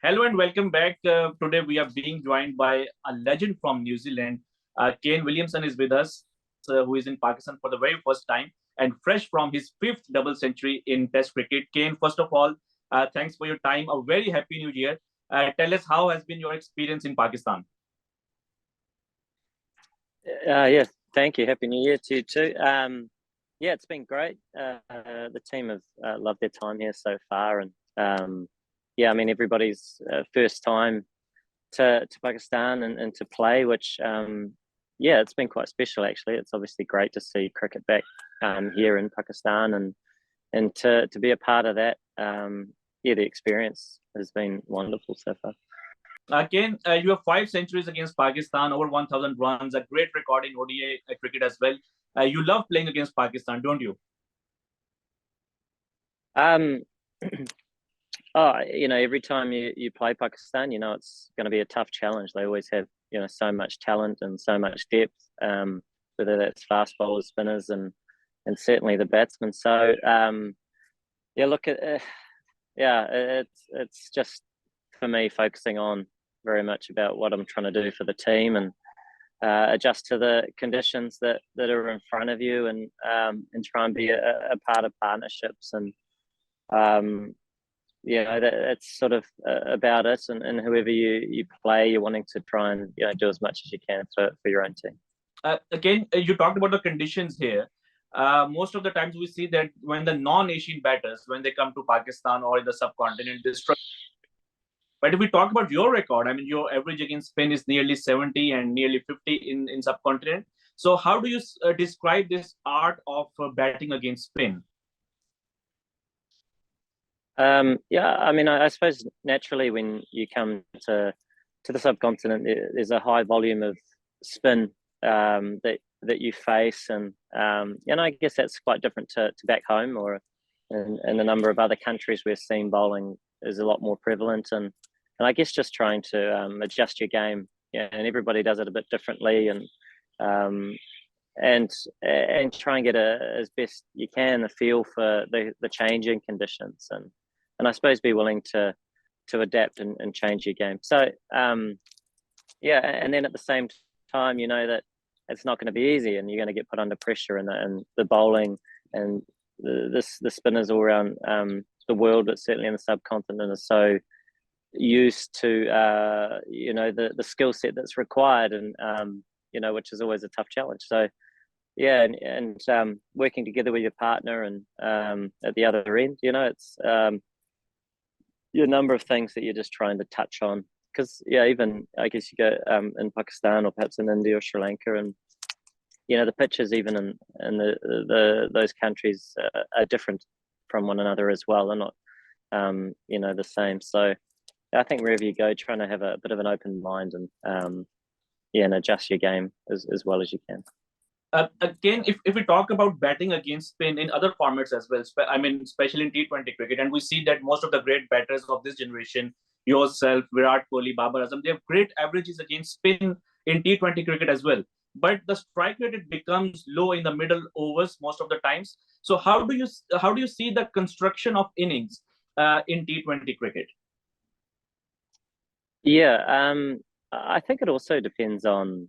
Hello and welcome back. Today we are being joined by a legend from New Zealand. Kane Williamson is with us, who is in Pakistan for the very first time and fresh from his fifth double century in Test cricket. Kane, first of all, thanks for your time. A very happy New Year. Tell us how has been your experience in Pakistan? Yes, thank you. Happy New Year to you too. Yeah, it's been great. The team have loved their time here so far, and yeah, I mean everybody's first time to Pakistan and to play, which yeah, it's been quite special actually. It's obviously great to see cricket back here in Pakistan, and to be a part of that. Yeah, the experience has been wonderful so far. Kane, you have 5 centuries against Pakistan, over 1,000 runs, a great record in ODI cricket as well. You love playing against Pakistan, don't you? Oh, every time you play Pakistan, it's going to be a tough challenge. They always have, so much talent and so much depth, whether that's fast bowlers, spinners, and certainly the batsmen. So, yeah, look at, yeah, it's just for me focusing on very much about what I'm trying to do for the team and adjust to the conditions that are in front of you, and try and be a part of partnerships, and yeah, that's sort of about it. And whoever you play, you're wanting to try and do as much as you can for your own team. Again, you talked about the conditions here. Most of the times we see that when the non-Asian batters, when they come to Pakistan or in the subcontinent, they struggle. But if we talk about your record, I mean, your average against spin is nearly 70 and nearly 50 in subcontinent. So how do you describe this art of batting against spin? Yeah, I mean, I suppose naturally when you come to the subcontinent, there's a high volume of spin that you face, and I guess that's quite different to back home or in a number of other countries where seam bowling is a lot more prevalent, and I guess just trying to adjust your game, and everybody does it a bit differently, and try and get as best you can the feel for the changing conditions, and I suppose be willing to adapt and change your game. So yeah, and then at the same time, that it's not going to be easy, and you're going to get put under pressure, and the bowling and the spinners all around the world, but certainly in the subcontinent, are so used to the skill set that's required, and which is always a tough challenge. So yeah, and working together with your partner, and at the other end, it's a number of things that you're just trying to touch on, because yeah, even I guess you go in Pakistan or perhaps in India or Sri Lanka, and the pitches even in those countries are different from one another as well. They're not the same. So I think wherever you go, trying to have a bit of an open mind, and and adjust your game as well as you can. Again, if we talk about batting against spin in other formats as well, I mean, especially in T20 cricket, and we see that most of the great batters of this generation, yourself, Virat Kohli, Babar Azam, they have great averages against spin in T20 cricket as well. But the strike rate, it becomes low in the middle overs most of the times. So how do you see the construction of innings in T20 cricket? Yeah, I think it also depends on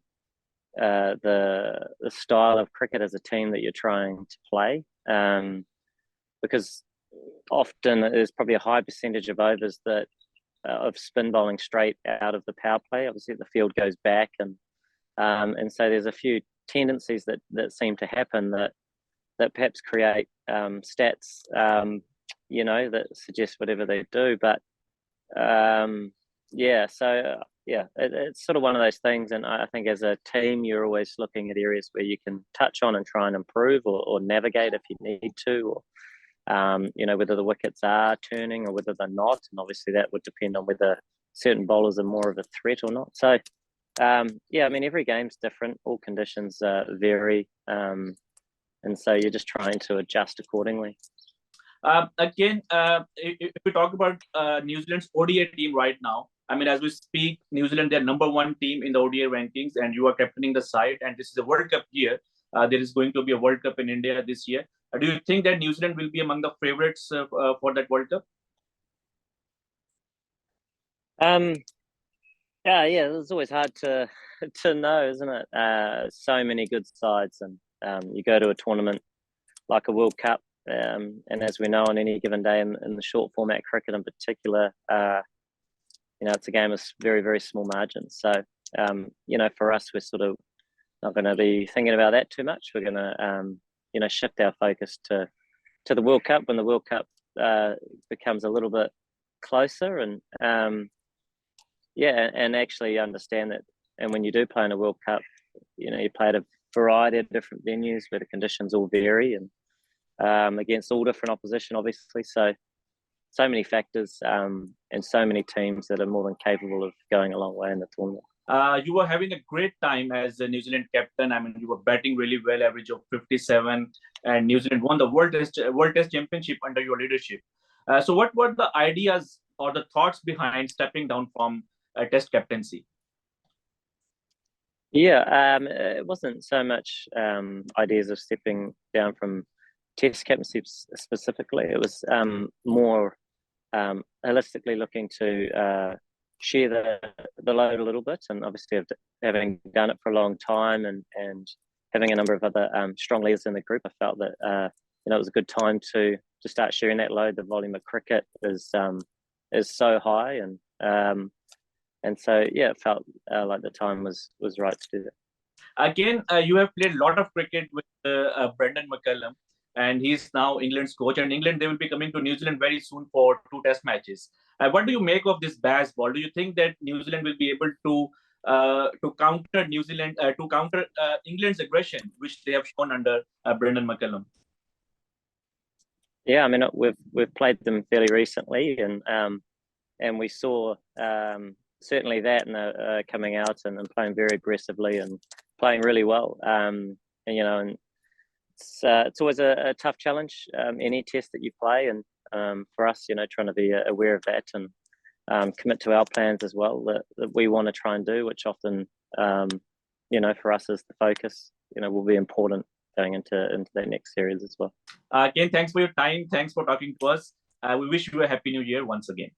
the style of cricket as a team that you're trying to play, because often there's probably a high percentage of overs that of spin bowling straight out of the power play. Obviously, the field goes back, and so there's a few tendencies that seem to happen that perhaps create stats, that suggest whatever they do. But yeah, so yeah, it's sort of one of those things, and I think as a team, you're always looking at areas where you can touch on and try and improve, or navigate if you need to, or whether the wickets are turning or whether they're not, and obviously that would depend on whether certain bowlers are more of a threat or not. So yeah, I mean, every game's different, all conditions vary, and so you're just trying to adjust accordingly. Again, if we talk about New Zealand's ODI team right now, I mean, as we speak, New Zealand, they're #1 team in the ODI rankings, and you are captaining the side, and this is a World Cup year. There is going to be a World Cup in India this year. Do you think that New Zealand will be among the favorites for that World Cup? Um, yeah, it's always hard to to know, isn't it? So many good sides, and you go to a tournament like a World Cup, and as we know, on any given day in the short format cricket in particular, it's a game of very, very small margins. So, for us, we're sort of not going to be thinking about that too much. We're going to, shift our focus to the World Cup when the World Cup becomes a little bit closer, and and actually understand that. And when you do play in a World Cup, you play at a variety of different venues where the conditions all vary, and against all different opposition, obviously. So many factors, and so many teams that are more than capable of going a long way in the tournament. You were having a great time as the New Zealand captain. I mean, you were batting really well, average of 57, and New Zealand won the World Test Championship under your leadership. So, what were the ideas or the thoughts behind stepping down from Test captaincy? Yeah, it wasn't so much ideas of stepping down from Test captaincy specifically. It was more holistically looking to share the load a little bit, and obviously having done it for a long time, and having a number of other strong leaders in the group, I felt that it was a good time to start sharing that load. The volume of cricket is so high, and so it felt like the time was right to do that. Again, you have played a lot of cricket with Brendan McCullum, and he's now England's coach. And England, they will be coming to New Zealand very soon for 2 Test matches. What do you make of this bazball? Do you think that New Zealand will be able to counter England's aggression, which they have shown under Brendan McCullum? Yeah, I mean, we've played them fairly recently, and we saw certainly that, and coming out and playing very aggressively and playing really well. And it's always a tough challenge, any test that you play, and for us, trying to be aware of that and commit to our plans as well that we want to try and do, which often, for us is the focus. Will be important going into that next series as well. Ken, thanks for your time. Thanks for talking to us. We wish you a happy new year once again.